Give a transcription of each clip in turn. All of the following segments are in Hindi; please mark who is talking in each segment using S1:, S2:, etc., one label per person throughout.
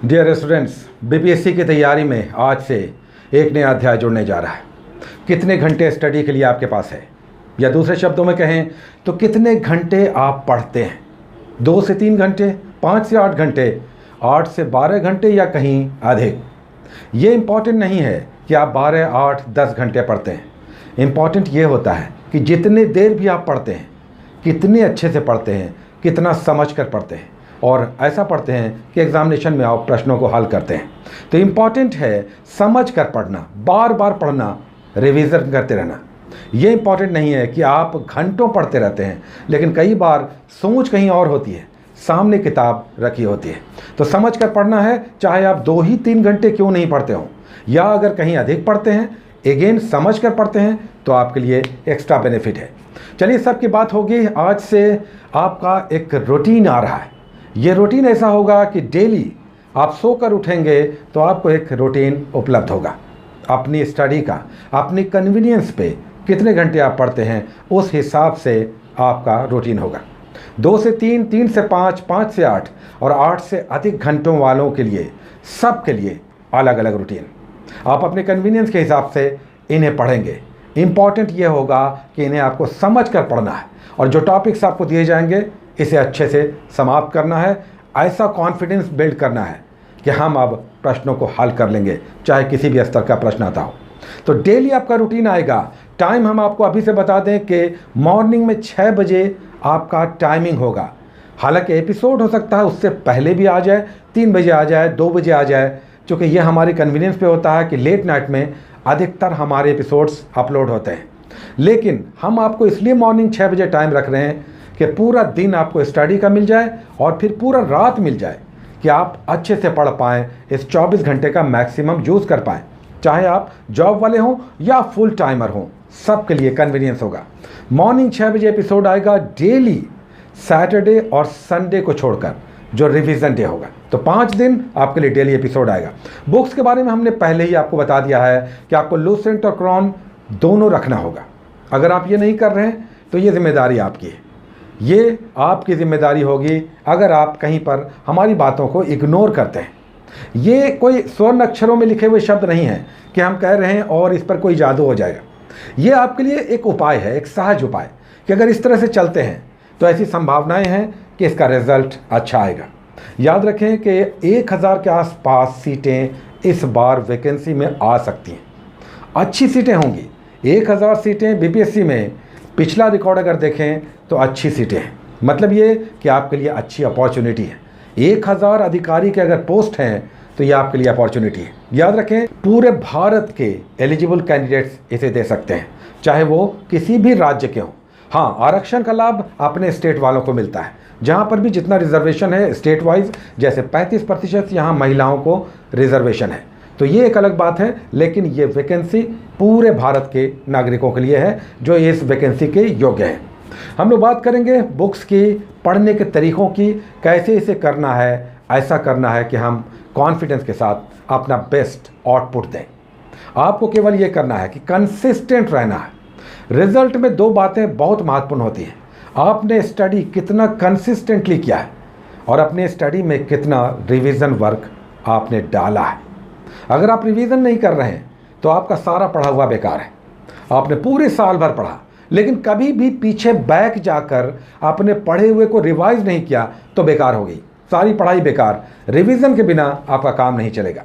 S1: डियर स्टूडेंट्स, बीपीएससी की तैयारी में आज से एक नया अध्याय जुड़ने जा रहा है। कितने घंटे स्टडी के लिए आपके पास है, या दूसरे शब्दों में कहें तो कितने घंटे आप पढ़ते हैं। 2 से 3 घंटे, 5 से 8 घंटे, 8 से 12 घंटे या कहीं अधिक। ये इम्पॉर्टेंट नहीं है कि आप 12, 8, 10 घंटे पढ़ते हैं। इम्पॉर्टेंट ये होता है कि जितने देर भी आप पढ़ते हैं, कितने अच्छे से पढ़ते हैं, कितना समझ कर पढ़ते हैं और ऐसा पढ़ते हैं कि एग्जामिनेशन में आप प्रश्नों को हल करते हैं। तो इम्पॉर्टेंट है समझ कर पढ़ना, बार बार पढ़ना, रिवीजन करते रहना। ये इम्पॉर्टेंट नहीं है कि आप घंटों पढ़ते रहते हैं, लेकिन कई बार सोच कहीं और होती है, सामने किताब रखी होती है। तो समझ कर पढ़ना है, चाहे आप 2 ही 3 घंटे क्यों नहीं पढ़ते हो, या अगर कहीं अधिक पढ़ते हैं, अगेन समझ कर पढ़ते हैं, तो आपके लिए एक्स्ट्रा बेनिफिट है। चलिए, सब की बात होगी। आज से आपका एक रूटीन आ रहा है। ये रूटीन ऐसा होगा कि डेली आप सोकर उठेंगे तो आपको एक रूटीन उपलब्ध होगा अपनी स्टडी का। अपनी कन्वीनियंस पे कितने घंटे आप पढ़ते हैं, उस हिसाब से आपका रूटीन होगा। 2 से 3, 3 से 5, 5 से 8 और 8 से अधिक घंटों वालों के लिए, सबके लिए अलग अलग रूटीन। आप अपने कन्वीनियंस के हिसाब से इन्हें पढ़ेंगे। इम्पॉर्टेंट ये होगा कि इन्हें आपको समझ कर पढ़ना है और जो टॉपिक्स आपको दिए जाएंगे इसे अच्छे से समाप्त करना है। ऐसा कॉन्फिडेंस बिल्ड करना है कि हम अब प्रश्नों को हल कर लेंगे, चाहे किसी भी स्तर का प्रश्न आता हो। तो डेली आपका रूटीन आएगा। टाइम हम आपको अभी से बता दें कि मॉर्निंग में 6 बजे आपका टाइमिंग होगा। हालांकि एपिसोड हो सकता है उससे पहले भी आ जाए, 3 बजे आ जाए, 2 बजे आ जाए, क्योंकि ये हमारी कन्वीनियंस पे होता है कि लेट नाइट में अधिकतर हमारे एपिसोड्स अपलोड होते हैं। लेकिन हम आपको इसलिए मॉर्निंग 6 बजे टाइम रख रहे हैं कि पूरा दिन आपको स्टडी का मिल जाए और फिर पूरा रात मिल जाए कि आप अच्छे से पढ़ पाएँ, इस 24 घंटे का मैक्सिमम यूज़ कर पाएँ। चाहे आप जॉब वाले हों या फुल टाइमर हों, सबके लिए कन्वीनियंस होगा। मॉर्निंग 6 बजे एपिसोड आएगा डेली, सैटरडे और संडे को छोड़कर, जो रिवीजन डे होगा। तो 5 दिन आपके लिए डेली एपिसोड आएगा। बुक्स के बारे में हमने पहले ही आपको बता दिया है कि आपको लूसेंट और क्रॉन दोनों रखना होगा। अगर आप ये नहीं कर रहे हैं तो ये जिम्मेदारी आपकी है। ये आपकी जिम्मेदारी होगी अगर आप कहीं पर हमारी बातों को इग्नोर करते हैं। ये कोई स्वर्ण अक्षरों में लिखे हुए शब्द नहीं है कि हम कह रहे हैं और इस पर कोई जादू हो जाएगा। ये आपके लिए एक उपाय है, एक सहज उपाय, कि अगर इस तरह से चलते हैं तो ऐसी संभावनाएं हैं कि इसका रिजल्ट अच्छा आएगा। याद रखें कि 1000 के आसपास सीटें इस बार वैकेंसी में आ सकती हैं। अच्छी सीटें होंगी। 1000 सीटें बीपीएससी में, पिछला रिकॉर्ड अगर देखें तो अच्छी सीटें हैं। मतलब ये कि आपके लिए अच्छी अपॉर्चुनिटी है। 1000 अधिकारी के अगर पोस्ट हैं तो ये आपके लिए अपॉर्चुनिटी है। याद रखें, पूरे भारत के एलिजिबल कैंडिडेट्स इसे दे सकते हैं, चाहे वो किसी भी राज्य के हों। हाँ, आरक्षण का लाभ अपने स्टेट वालों को मिलता है। जहाँ पर भी जितना रिजर्वेशन है स्टेट वाइज, जैसे 35% यहाँ महिलाओं को रिजर्वेशन है, तो ये एक अलग बात है। लेकिन ये वैकेंसी पूरे भारत के नागरिकों के लिए है जो इस वैकेंसी के योग्य हैं। हम लोग बात करेंगे बुक्स की, पढ़ने के तरीक़ों की, कैसे इसे करना है। ऐसा करना है कि हम कॉन्फिडेंस के साथ अपना बेस्ट आउटपुट दें। आपको केवल ये करना है कि कंसिस्टेंट रहना है। रिजल्ट में 2 बातें बहुत महत्वपूर्ण होती हैं। आपने स्टडी कितना कंसिस्टेंटली किया है और अपने स्टडी में कितना रिवीजन वर्क आपने डाला है। अगर आप रिवीजन नहीं कर रहे हैं तो आपका सारा पढ़ा हुआ बेकार है। आपने पूरे साल भर पढ़ा, लेकिन कभी भी पीछे बैक जाकर आपने पढ़े हुए को रिवाइज नहीं किया तो बेकार हो गई, सारी पढ़ाई बेकार। रिवीजन के बिना आपका काम नहीं चलेगा।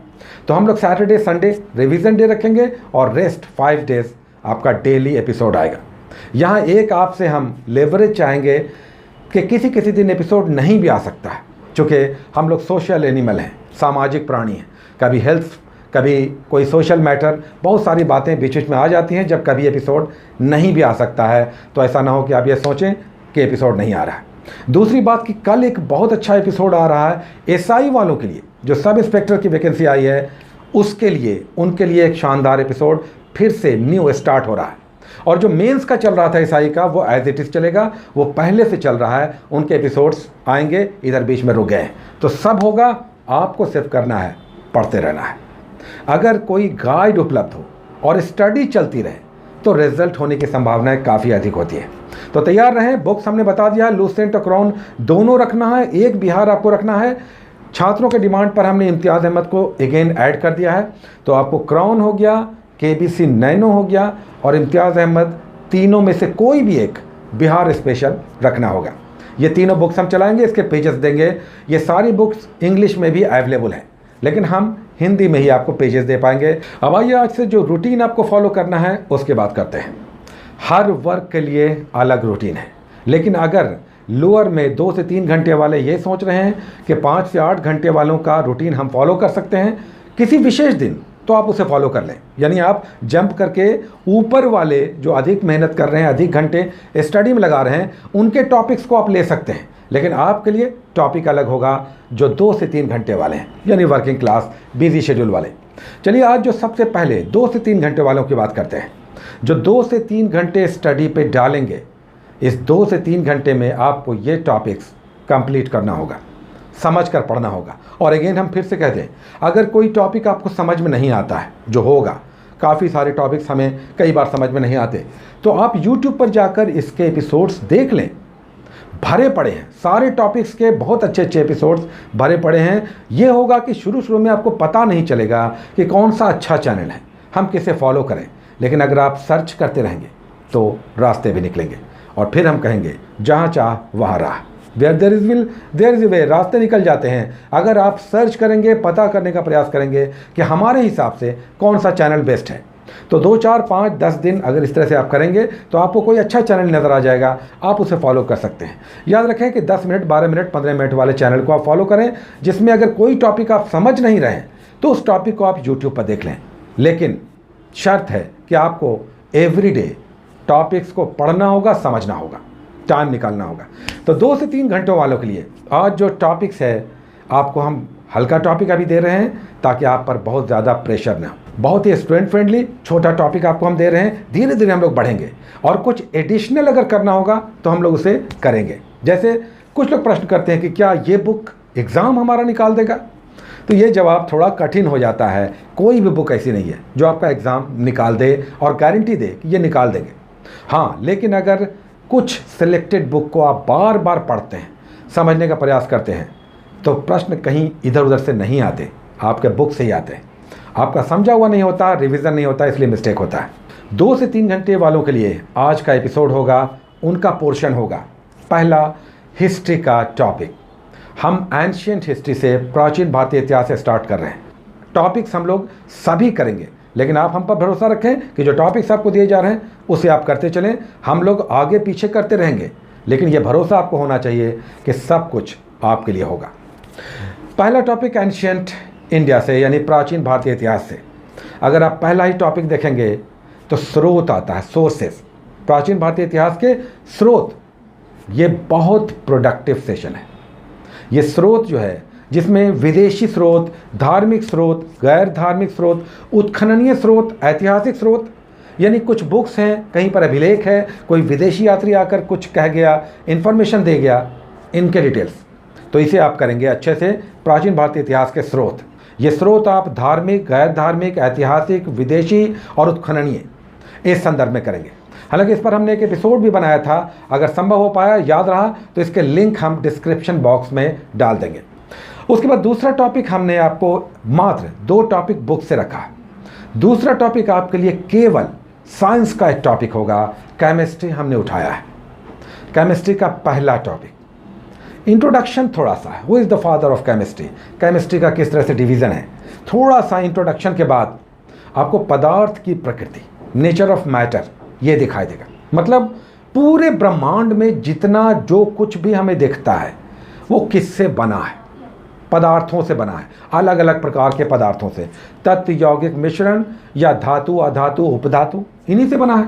S1: तो हम लोग सैटरडे संडे रिवीजन डे रखेंगे और रेस्ट 5 डेज आपका डेली एपिसोड आएगा। यहाँ एक आपसे हम लेवरेज चाहेंगे कि किसी दिन एपिसोड नहीं भी आ सकता है, चूँकि हम लोग सोशल एनिमल हैं, सामाजिक प्राणी हैं। कभी हेल्थ, कभी कोई सोशल मैटर, बहुत सारी बातें बीच बीच में आ जाती हैं जब कभी एपिसोड नहीं भी आ सकता है। तो ऐसा ना हो कि आप ये सोचें कि एपिसोड नहीं आ रहा है। दूसरी बात कि कल एक बहुत अच्छा एपिसोड आ रहा है एसआई वालों के लिए, जो सब इंस्पेक्टर की वैकेंसी आई है उसके लिए, उनके लिए एक शानदार एपिसोड फिर से न्यू स्टार्ट हो रहा है। और जो मेंस का चल रहा था एसआई का, वो एज इट इज़ चलेगा, वो पहले से चल रहा है। उनके एपिसोड्स आएंगे, इधर बीच में रुक गए हैं। तो सब होगा, आपको सिर्फ करना है, पढ़ते रहना है। अगर कोई गाइड उपलब्ध हो और स्टडी चलती रहे तो रिजल्ट होने की संभावनाएं काफ़ी अधिक होती है। तो तैयार रहें। बुक्स हमने बता दिया है, लूसेंट और क्रॉन दोनों रखना है। एक बिहार आपको रखना है, छात्रों के डिमांड पर हमने इम्तियाज़ अहमद को अगेन ऐड कर दिया है। तो आपको क्राउन हो गया, केबीसी नैनो हो गया और इम्तियाज़ अहमद, तीनों में से कोई भी एक बिहार स्पेशल रखना होगा। ये तीनों बुक्स हम चलाएंगे, इसके पेजेस देंगे। ये सारी बुक्स इंग्लिश में भी अवेलेबल हैं, लेकिन हम हिंदी में ही आपको पेजेस दे पाएंगे। अब आइए आज से जो रूटीन आपको फॉलो करना है उसके बात करते हैं। हर वर्ग के लिए अलग रूटीन है, लेकिन अगर लोअर में 2 से 3 घंटे वाले ये सोच रहे हैं कि 5 से 8 घंटे वालों का रूटीन हम फॉलो कर सकते हैं किसी विशेष दिन, तो आप उसे फॉलो कर लें। यानी आप जंप करके ऊपर वाले जो अधिक मेहनत कर रहे हैं, अधिक घंटे स्टडी में लगा रहे हैं, उनके टॉपिक्स को आप ले सकते हैं, लेकिन आपके लिए टॉपिक अलग होगा जो 2 से 3 घंटे वाले हैं, यानी वर्किंग क्लास बिजी शेड्यूल वाले। चलिए आज जो सबसे पहले 2 से 3 घंटे वालों की बात करते हैं। जो 2 से 3 घंटे स्टडी पे डालेंगे, इस 2 से 3 घंटे में आपको ये टॉपिक्स कंप्लीट करना होगा, समझ कर पढ़ना होगा। और अगेन हम फिर से कहते हैं, अगर कोई टॉपिक आपको समझ में नहीं आता है, जो होगा, काफ़ी सारे टॉपिक्स हमें कई बार समझ में नहीं आते, तो आप YouTube पर जाकर इसके एपिसोड्स देख लें। भरे पड़े हैं सारे टॉपिक्स के, बहुत अच्छे अच्छे एपिसोड्स भरे पड़े हैं। ये होगा कि शुरू में आपको पता नहीं चलेगा कि कौन सा अच्छा चैनल है, हम किसे फॉलो करें, लेकिन अगर आप सर्च करते रहेंगे तो रास्ते भी निकलेंगे। और फिर हम कहेंगे जहाँ चाह वहाँ राह, where there is will there is a way, रास्ते निकल जाते हैं। अगर आप सर्च करेंगे, पता करने का प्रयास करेंगे कि हमारे हिसाब से कौन सा चैनल बेस्ट है, तो 2, 4, 5, 10 दिन अगर इस तरह से आप करेंगे तो आपको कोई अच्छा चैनल नज़र आ जाएगा, आप उसे फॉलो कर सकते हैं। याद रखें कि 10 मिनट, 12 मिनट, 15 मिनट वाले चैनल को आप फॉलो करें, जिसमें अगर कोई टॉपिक आप समझ नहीं रहे हैं तो उस टॉपिक को आप यूट्यूब पर देख लें। लेकिन शर्त है कि आपको एवरीडे टॉपिक्स को पढ़ना होगा, समझना होगा, टाइम निकालना होगा। तो 2 से 3 घंटों वालों के लिए आज जो टॉपिक्स है, आपको हम हल्का टॉपिक अभी दे रहे हैं ताकि आप पर बहुत ज़्यादा प्रेशर ना हो। बहुत ही स्टूडेंट फ्रेंडली छोटा टॉपिक आपको हम दे रहे हैं। धीरे धीरे हम लोग बढ़ेंगे और कुछ एडिशनल अगर करना होगा तो हम लोग उसे करेंगे। जैसे कुछ लोग प्रश्न करते हैं कि क्या ये बुक एग्ज़ाम हमारा निकाल देगा, तो ये जवाब थोड़ा कठिन हो जाता है। कोई भी बुक ऐसी नहीं है जो आपका एग्ज़ाम निकाल दे और गारंटी दे कि ये निकाल देंगे। हाँ, लेकिन अगर कुछ सिलेक्टेड बुक को आप बार बार पढ़ते हैं, समझने का प्रयास करते हैं, तो प्रश्न कहीं इधर उधर से नहीं आते, आपके बुक से ही आते हैं। आपका समझा हुआ नहीं होता, रिवीजन नहीं होता, इसलिए मिस्टेक होता है। 2 से 3 घंटे वालों के लिए आज का एपिसोड होगा, उनका पोर्शन होगा पहला हिस्ट्री का टॉपिक। हम एंशियंट हिस्ट्री से, प्राचीन भारतीय इतिहास से स्टार्ट कर रहे हैं। टॉपिक्स हम लोग सभी करेंगे, लेकिन आप हम पर भरोसा रखें कि जो टॉपिक्स आपको दिए जा रहे हैं उसे आप करते चलें। हम लोग आगे पीछे करते रहेंगे, लेकिन ये भरोसा आपको होना चाहिए कि सब कुछ आपके लिए होगा। पहला टॉपिक एंशियंट इंडिया से, यानी प्राचीन भारतीय इतिहास से। अगर आप पहला ही टॉपिक देखेंगे तो स्रोत आता है, सोर्सेस, प्राचीन भारतीय इतिहास के स्रोत। ये बहुत प्रोडक्टिव सेशन है। ये स्रोत जो है, जिसमें विदेशी स्रोत, धार्मिक स्रोत, गैर धार्मिक स्रोत, उत्खननीय स्रोत, ऐतिहासिक स्रोत, यानी कुछ बुक्स हैं, कहीं पर अभिलेख है, कोई विदेशी यात्री आकर कुछ कह गया, इन्फॉर्मेशन दे गया, इनके डिटेल्स। तो इसे आप करेंगे अच्छे से, प्राचीन भारतीय इतिहास के स्रोत। ये स्रोत आप धार्मिक, गैर धार्मिक, ऐतिहासिक, विदेशी और उत्खननीय इस संदर्भ में करेंगे। हालांकि इस पर हमने एक एपिसोड भी बनाया था, अगर संभव हो पाया, याद रहा, तो इसके लिंक हम डिस्क्रिप्शन बॉक्स में डाल देंगे। उसके बाद दूसरा टॉपिक हमने आपको मात्र 2 टॉपिक बुक से रखा। दूसरा टॉपिक आपके लिए केवल साइंस का एक टॉपिक होगा, केमिस्ट्री हमने उठाया है। केमिस्ट्री का पहला टॉपिक इंट्रोडक्शन थोड़ा सा है, who is the father of chemistry, chemistry का किस तरह से डिवीज़न है, थोड़ा सा इंट्रोडक्शन के बाद आपको पदार्थ की प्रकृति, नेचर ऑफ मैटर, ये दिखाई देगा। मतलब पूरे ब्रह्मांड में जितना जो कुछ भी हमें दिखता है वो किससे बना है, पदार्थों से बना है, अलग अलग प्रकार के पदार्थों से, तत्व, यौगिक मिश्रण या धातु, अधातु, उपधातु, इन्हीं से बना है।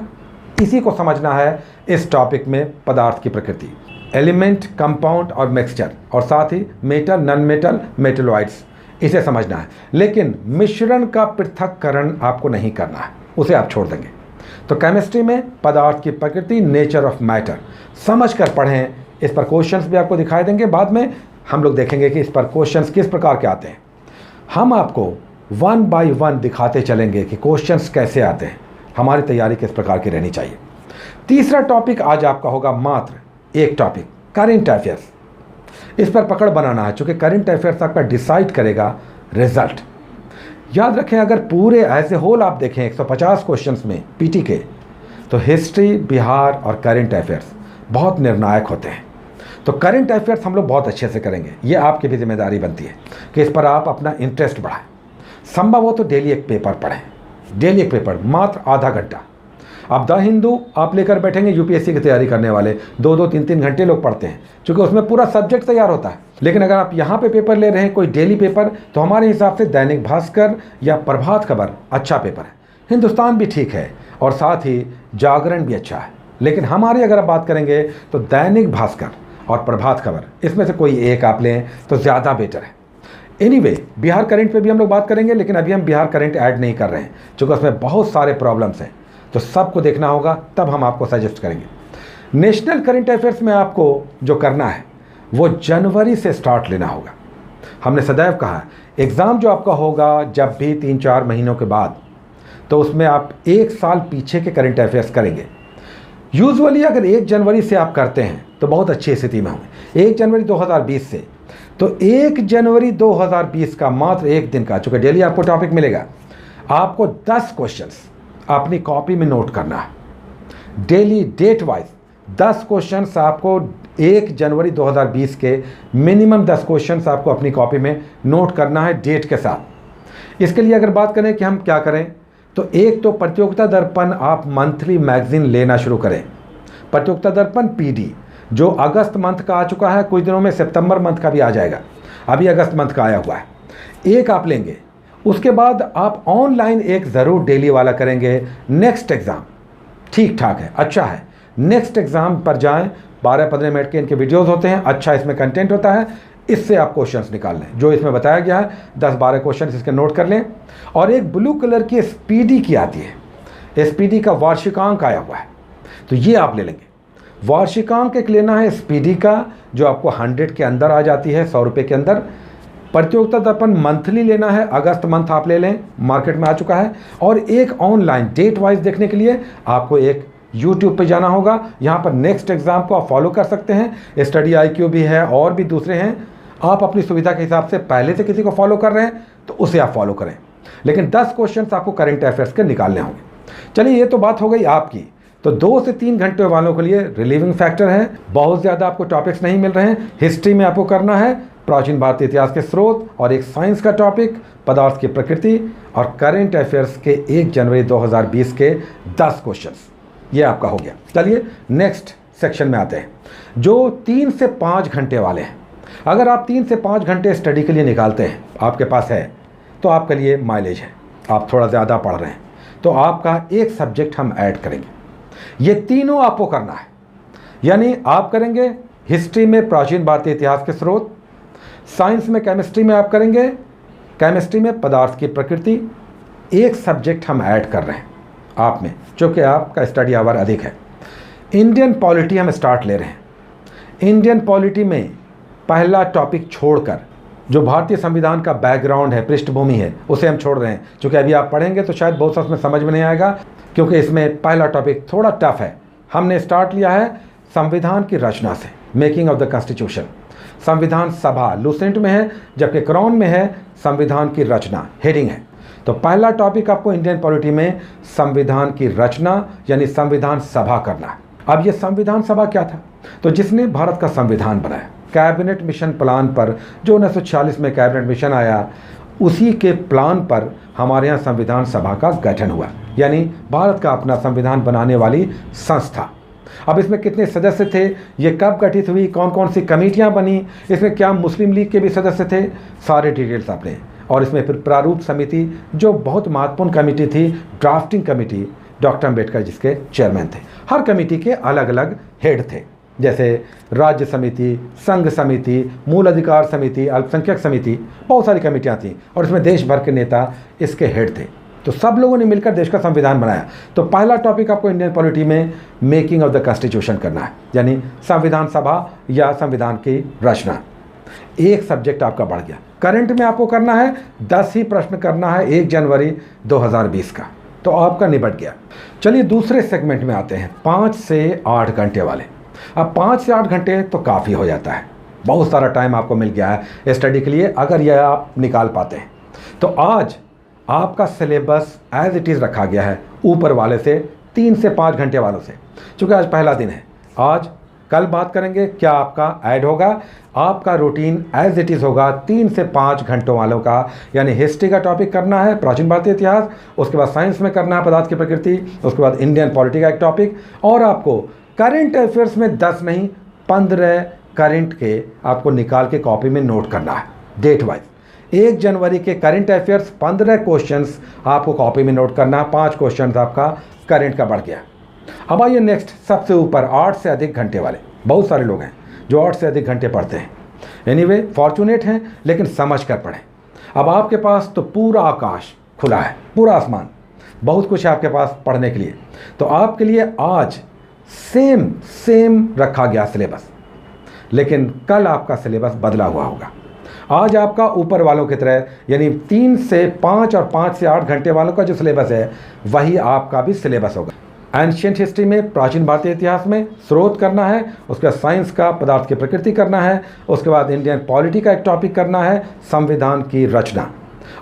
S1: इसी को समझना है इस टॉपिक में, पदार्थ की प्रकृति, एलिमेंट, कंपाउंड और मिक्सचर, और साथ ही मेटल, नॉन मेटल, मेटलॉइड्स, इसे समझना है। लेकिन मिश्रण का पृथक्करण आपको नहीं करना है, उसे आप छोड़ देंगे। तो केमिस्ट्री में पदार्थ की प्रकृति, नेचर ऑफ मैटर समझ कर पढ़ें। इस पर क्वेश्चंस भी आपको दिखाई देंगे, बाद में हम लोग देखेंगे कि इस पर क्वेश्चंस किस प्रकार के आते हैं। हम आपको 1 बाय 1 दिखाते चलेंगे कि क्वेश्चंस कैसे आते हैं, हमारी तैयारी किस प्रकार की रहनी चाहिए। तीसरा टॉपिक आज आपका होगा मात्र एक टॉपिक, करेंट अफेयर्स। इस पर पकड़ बनाना है, चूँकि करंट अफेयर्स आपका डिसाइड करेगा रिजल्ट। याद रखें, अगर पूरे एज ए होल आप देखें 150 क्वेश्चंस में पीटी के, तो हिस्ट्री, बिहार और करंट अफेयर्स बहुत निर्णायक होते हैं। तो करंट अफेयर्स हम लोग बहुत अच्छे से करेंगे, ये आपकी भी जिम्मेदारी बनती है कि इस पर आप अपना इंटरेस्ट बढ़ाएं। संभव हो तो डेली एक पेपर पढ़ें, डेली एक पेपर, मात्र आधा घंटा। अब द हिंदू आप लेकर बैठेंगे, यूपीएससी की तैयारी करने वाले 2-2, 3-3 घंटे लोग पढ़ते हैं, क्योंकि उसमें पूरा सब्जेक्ट तैयार होता है। लेकिन अगर आप यहाँ पे पेपर ले रहे हैं, कोई डेली पेपर, तो हमारे हिसाब से दैनिक भास्कर या प्रभात खबर अच्छा पेपर है, हिंदुस्तान भी ठीक है और साथ ही जागरण भी अच्छा है। लेकिन हमारी अगर आप बात करेंगे तो दैनिक भास्कर और प्रभात खबर, इसमें से कोई एक आप लें तो ज़्यादा बेटर है। एनीवे, बिहार करंट पे भी हम लोग बात करेंगे, लेकिन अभी हम बिहार करंट ऐड नहीं कर रहे हैं, क्योंकि उसमें बहुत सारे प्रॉब्लम्स हैं, तो सबको देखना होगा, तब हम आपको सजेस्ट करेंगे। नेशनल करंट अफेयर्स में आपको जो करना है वो जनवरी से स्टार्ट लेना होगा। हमने सदैव कहा एग्ज़ाम जो आपका होगा जब भी 3-4 महीनों के बाद, तो उसमें आप 1 साल पीछे के करंट अफेयर्स करेंगे। यूजुअली अगर 1 जनवरी से आप करते हैं तो बहुत अच्छी स्थिति में होंगे। 1 जनवरी 2020 से, तो 1 जनवरी 2020 का मात्र 1 दिन का, चूँकि डेली आपको टॉपिक मिलेगा, आपको 10 क्वेश्चंस अपनी कॉपी में नोट करना है। डेली डेट वाइज 10 क्वेश्चंस आपको 1 जनवरी 2020 के मिनिमम 10 क्वेश्चंस आपको अपनी कॉपी में नोट करना है डेट के साथ। इसके लिए अगर बात करें कि हम क्या करें, तो एक तो प्रतियोगिता दर्पण आप मंथली मैगजीन लेना शुरू करें। प्रतियोगिता दर्पण पीडी जो अगस्त मंथ का आ चुका है, कुछ दिनों में सितंबर मंथ का भी आ जाएगा, अभी अगस्त मंथ का आया हुआ है, एक आप लेंगे। उसके बाद आप ऑनलाइन एक ज़रूर डेली वाला करेंगे। नेक्स्ट एग्ज़ाम ठीक ठाक है, अच्छा है, नेक्स्ट एग्ज़ाम पर जाएं, 12-15 मिनट के इनके वीडियोस होते हैं, अच्छा इसमें कंटेंट होता है, इससे आप क्वेश्चंस निकाल लें जो इसमें बताया गया है, 10-12 क्वेश्चन इसके नोट कर लें। और एक ब्लू कलर की एसपीडी की आती है, एसपीडी का वार्षिकांक आया हुआ है, तो ये आप ले लेंगे। वार्षिकांक एक लेना है एसपीडी का, जो आपको 100 के अंदर आ जाती है, 100 रुपये के अंदर। प्रतियोगिता दर्पण मंथली लेना है, अगस्त मंथ आप ले लें, मार्केट में आ चुका है। और एक ऑनलाइन डेट वाइज देखने के लिए आपको एक यूट्यूब पे जाना होगा, यहाँ पर नेक्स्ट एग्ज़ाम को आप फॉलो कर सकते हैं। स्टडी IQ भी है और भी दूसरे हैं, आप अपनी सुविधा के हिसाब से पहले से किसी को फॉलो कर रहे हैं तो उसे आप फॉलो करें। लेकिन 10 क्वेश्चन आपको करंट अफेयर्स के निकालने होंगे। चलिए, ये तो बात हो गई आपकी। तो 2 से 3 घंटे वालों के लिए रिलीविंग फैक्टर है, बहुत ज़्यादा आपको टॉपिक्स नहीं मिल रहे हैं। हिस्ट्री में आपको करना है प्राचीन भारतीय इतिहास के स्रोत और एक साइंस का टॉपिक, पदार्थ की प्रकृति, और करंट अफेयर्स के 1 जनवरी 2020 के 10 क्वेश्चंस, ये आपका हो गया। चलिए नेक्स्ट सेक्शन में आते हैं, जो 3 से 5 घंटे वाले हैं। अगर आप 3 से 5 घंटे स्टडी के लिए निकालते हैं, आपके पास है, तो आपके लिए माइलेज है, आप थोड़ा ज़्यादा पढ़ रहे हैं, तो आपका एक सब्जेक्ट हम ऐड करेंगे। ये तीनों आपको करना है, यानी आप करेंगे हिस्ट्री में प्राचीन भारतीय इतिहास के स्रोत, साइंस में केमिस्ट्री में आप करेंगे केमिस्ट्री में पदार्थ की प्रकृति। एक सब्जेक्ट हम ऐड कर रहे हैं आप में, चूँकि आपका स्टडी आवर अधिक है। इंडियन पॉलिटी हम स्टार्ट ले रहे हैं। इंडियन पॉलिटी में पहला टॉपिक छोड़कर, जो भारतीय संविधान का बैकग्राउंड है, पृष्ठभूमि है, उसे हम छोड़ रहे हैं, क्योंकि अभी आप पढ़ेंगे तो शायद बहुत सा उसमें समझ में नहीं आएगा, क्योंकि इसमें पहला टॉपिक थोड़ा टफ है। हमने स्टार्ट लिया है संविधान की रचना से, मेकिंग ऑफ द कॉन्स्टिट्यूशन। संविधान सभा लूसेंट में है, जबकि क्राउन में है संविधान की रचना, हेडिंग है। तो पहला टॉपिक आपको इंडियन पॉलिटी में संविधान की रचना यानी संविधान सभा करना है। अब ये संविधान सभा क्या था, तो जिसने भारत का संविधान बनाया, कैबिनेट मिशन प्लान पर, जो 1946 में कैबिनेट मिशन आया, उसी के प्लान पर हमारे यहाँ संविधान सभा का गठन हुआ, यानी भारत का अपना संविधान बनाने वाली संस्था। अब इसमें कितने सदस्य थे, ये कब गठित हुई, कौन कौन सी कमेटियाँ बनी, इसमें क्या मुस्लिम लीग के भी सदस्य थे, सारे डिटेल्स आपने। और इसमें फिर प्रारूप समिति, जो बहुत महत्वपूर्ण कमेटी थी, ड्राफ्टिंग कमेटी, डॉक्टर अम्बेडकर जिसके चेयरमैन थे। हर कमेटी के अलग अलग हेड थे, जैसे राज्य समिति, संघ समिति, मूल अधिकार समिति, अल्पसंख्यक समिति, बहुत सारी कमेटियाँ थीं, और इसमें देश भर के नेता इसके हेड थे। तो सब लोगों ने मिलकर देश का संविधान बनाया। तो पहला टॉपिक आपको इंडियन पॉलिटी में मेकिंग ऑफ द कॉन्स्टिट्यूशन करना है, यानी संविधान सभा या संविधान की रचना। एक सब्जेक्ट आपका बढ़ गया। करंट में आपको करना है 10 ही प्रश्न करना है 1 जनवरी 2020 का, तो आपका निपट गया। चलिए दूसरे सेगमेंट में आते हैं, 5 से 8 घंटे वाले। अब 5 से 8 घंटे तो काफ़ी हो जाता है, बहुत सारा टाइम आपको मिल गया है स्टडी के लिए, अगर यह आप निकाल पाते हैं। तो आज आपका सिलेबस एज इट इज़ रखा गया है ऊपर वाले से, 3 से 5 घंटे वालों से। चूँकि आज पहला दिन है, आज कल बात करेंगे क्या आपका ऐड होगा। आपका रूटीन एज इट इज़ होगा 3 से 5 घंटों वालों का, यानी हिस्ट्री का टॉपिक करना है, प्राचीन भारतीय इतिहास, उसके बाद साइंस में करना है पदार्थ की प्रकृति, उसके बाद इंडियन पॉलिटी का एक टॉपिक, और आपको करंट अफेयर्स में 10 नहीं 15 करंट के आपको निकाल के कॉपी में नोट करना है डेट वाइज। 1 जनवरी के करंट अफेयर्स 15 क्वेश्चंस आपको कॉपी में नोट करना है, 5 क्वेश्चंस आपका करंट का बढ़ गया। अब आइए नेक्स्ट, सबसे ऊपर 8 से अधिक घंटे वाले। बहुत सारे लोग हैं जो 8 से अधिक घंटे पढ़ते हैं। एनीवे फॉर्चुनेट हैं, लेकिन समझ कर पढ़ें। अब आपके पास तो पूरा आकाश खुला है, पूरा आसमान, बहुत कुछ है आपके पास पढ़ने के लिए। तो आपके लिए आज सेम रखा गया सिलेबस, लेकिन कल आपका सिलेबस बदला हुआ होगा। आज आपका ऊपर वालों की तरह, यानी 3 से 5 और 5 से 8 घंटे वालों का जो सिलेबस है वही आपका भी सिलेबस होगा। एंशिएंट हिस्ट्री में, प्राचीन भारतीय इतिहास में स्रोत करना है, उसके बाद साइंस का पदार्थ की प्रकृति करना है, उसके बाद इंडियन पॉलिटी का एक टॉपिक करना है, संविधान की रचना,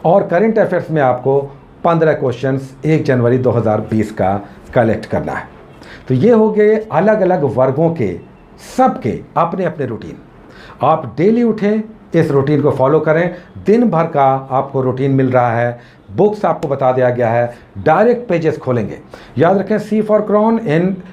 S1: और करंट अफेयर्स में आपको 15 क्वेश्चंस 1 जनवरी 2020 का कलेक्ट करना है। तो ये हो गए अलग अलग वर्गों के, सबके अपने अपने रूटीन। आप डेली उठें, इस रूटीन को फॉलो करें। दिन भर का आपको रूटीन मिल रहा है, बुक्स आपको बता दिया गया है, डायरेक्ट पेजेस खोलेंगे। याद रखें, C for Cron,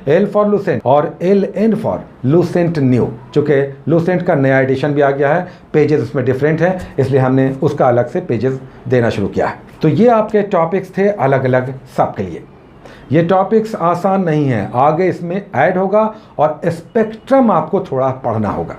S1: L for Lucent और LN फॉर लूसेंट न्यू। चूँकि लूसेंट का नया एडिशन भी आ गया है, पेजेस उसमें डिफरेंट हैं, इसलिए हमने उसका अलग से पेजेस देना शुरू किया है। तो ये आपके टॉपिक्स थे अलग अलग सबके लिए। ये टॉपिक्स आसान नहीं हैं, आगे इसमें ऐड होगा और स्पेक्ट्रम आपको थोड़ा पढ़ना होगा।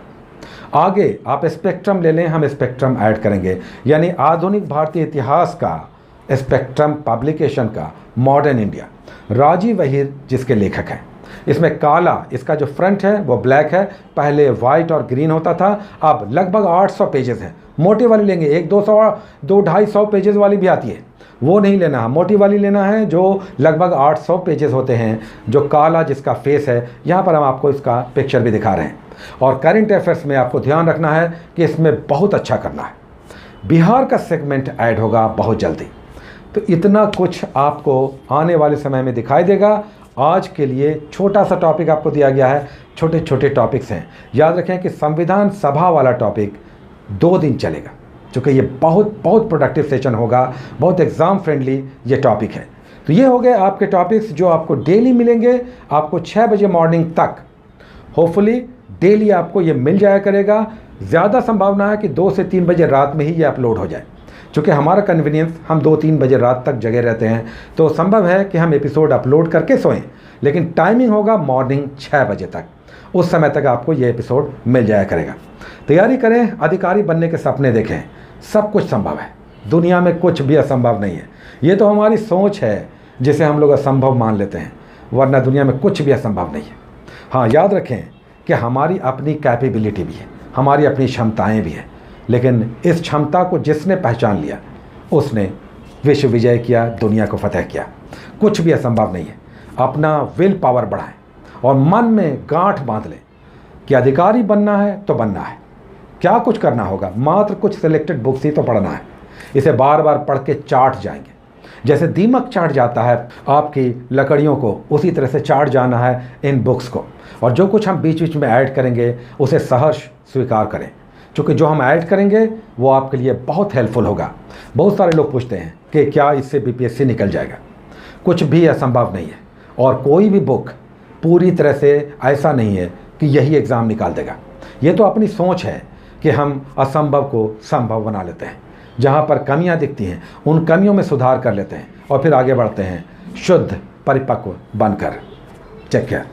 S1: आगे आप स्पेक्ट्रम ले लें, हम स्पेक्ट्रम ऐड करेंगे, यानी आधुनिक भारतीय इतिहास का स्पेक्ट्रम पब्लिकेशन का मॉडर्न इंडिया, राजीव वहीर जिसके लेखक हैं। इसमें काला, इसका जो फ्रंट है वो ब्लैक है, पहले वाइट और ग्रीन होता था, अब लगभग 800 पेजेस हैं। मोटी वाली लेंगे, 200-250 पेजेस वाली भी आती है, वो नहीं लेना है, मोटी वाली लेना है जो लगभग 800 पेजेस होते हैं। जो काला जिसका फेस है, यहाँ पर हम आपको इसका पिक्चर भी दिखा रहे हैं। और करंट अफेयर्स में आपको ध्यान रखना है कि इसमें बहुत अच्छा करना है। बिहार का सेगमेंट ऐड होगा बहुत जल्दी। तो इतना कुछ आपको आने वाले समय में दिखाई देगा। आज के लिए छोटा सा टॉपिक आपको दिया गया है, छोटे छोटे टॉपिक्स हैं। याद रखें कि संविधान सभा वाला टॉपिक 2 दिन चलेगा, चूँकि ये बहुत प्रोडक्टिव सेशन होगा, बहुत एग्ज़ाम फ्रेंडली ये टॉपिक है। तो ये हो गए आपके टॉपिक्स जो आपको डेली मिलेंगे। आपको 6 बजे मॉर्निंग तक होपफुली डेली आपको ये मिल जाया करेगा। ज़्यादा संभावना है कि 2 से 3 बजे रात में ही ये अपलोड हो जाए, चूँकि हमारा कन्वीनियंस, हम 2-3 बजे रात तक जगे रहते हैं, तो संभव है कि हम एपिसोड अपलोड करके सोएं, लेकिन टाइमिंग होगा मॉर्निंग 6 बजे तक। उस समय तक आपको ये एपिसोड मिल जाया करेगा। तैयारी करें, अधिकारी बनने के सपने देखें। सब कुछ संभव है, दुनिया में कुछ भी असंभव नहीं है। ये तो हमारी सोच है जिसे हम लोग असंभव मान लेते हैं, वरना दुनिया में कुछ भी असंभव नहीं है। हाँ, याद रखें कि हमारी अपनी कैपेबिलिटी भी है, हमारी अपनी क्षमताएं भी हैं, लेकिन इस क्षमता को जिसने पहचान लिया उसने विश्व विजय किया, दुनिया को फतह किया। कुछ भी असंभव नहीं है। अपना विल पावर बढ़ाएं और मन में गांठ बांध लें कि अधिकारी बनना है तो बनना है। क्या कुछ करना होगा, मात्र कुछ सिलेक्टेड बुक्स ही तो पढ़ना है। इसे बार बार पढ़ के चाट जाएंगे, जैसे दीमक चाट जाता है आपकी लकड़ियों को, उसी तरह से चाट जाना है इन बुक्स को। और जो कुछ हम बीच बीच में ऐड करेंगे उसे सहर्ष स्वीकार करें, क्योंकि जो हम ऐड करेंगे वो आपके लिए बहुत हेल्पफुल होगा। बहुत सारे लोग पूछते हैं कि क्या इससे BPSC निकल जाएगा। कुछ भी असंभव नहीं है, और कोई भी बुक पूरी तरह से ऐसा नहीं है कि यही एग्ज़ाम निकाल देगा। ये तो अपनी सोच है कि हम असंभव को संभव बना लेते हैं। जहाँ पर कमियाँ दिखती हैं उन कमियों में सुधार कर लेते हैं और फिर आगे बढ़ते हैं शुद्ध परिपक्व बनकर। Take care.